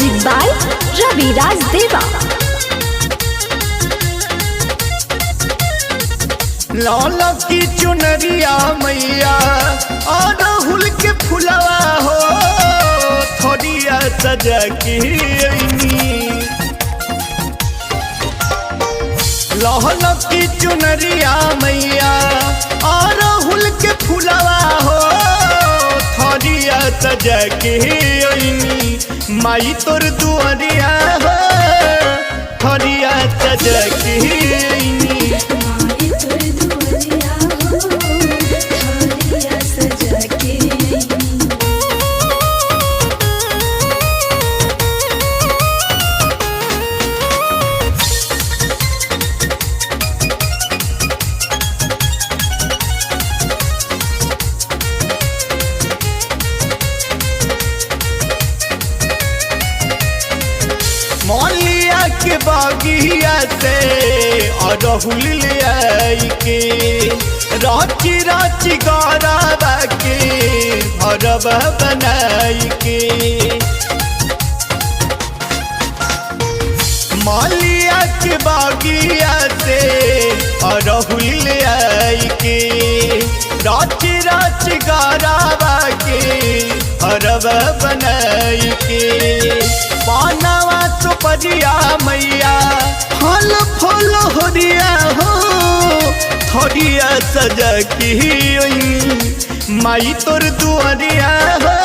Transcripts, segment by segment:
Music by Raviraj देवा। लाल की चुनरिया मैया और राहुल के फुलवा हो थोड़िया सजा की लाल की चुनरिया मैया और राहुल के फुलवा हो थोड़िया सजा की माई तोर दुआरिया हो थोड़िया सजा की मौलिया के बागिया से और राहुल ले आई के राची राची गौरवा के भरब बनाई के मौलिया के बागिया से और राहुल ले आई के राची राची गौरवा के भरब बनाई के पानवा चुपरिया मैया फल फल होरिया हो थोड़िया सजा की माई तोर दुआरिया हो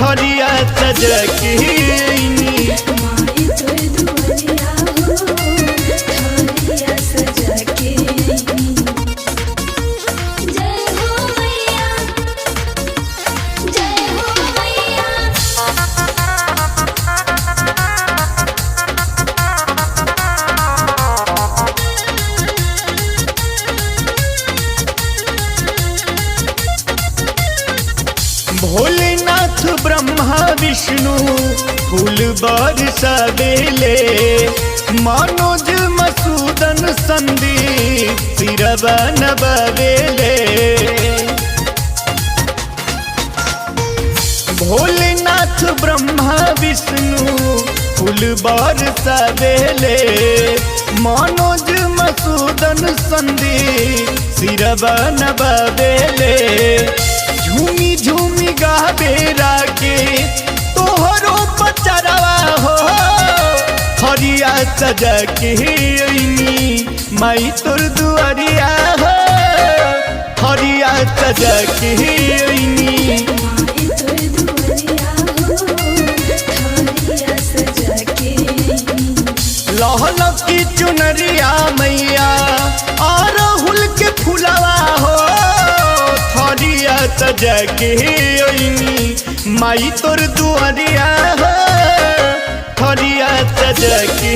थोड़िया सजा की भोलेनाथ ब्रह्मा विष्णु फूल बरसावेले मनोज मसूदन संदीप सिरवा नवावेले भोलेनाथ ब्रह्मा विष्णु फूल बरसावेले मनोज मसूदन संदीप सिरवा नवावेले झूमी झूमी गावे रागे तोहरो पचरवा हो हरिया सजा के माई तोर दुआरिया हो हरिया सजा के लाल की चुनरिया मैया और राहुल के फुलवा हो थोड़िया सजा के माई तोर दुआरिया हो थोड़िया सजा के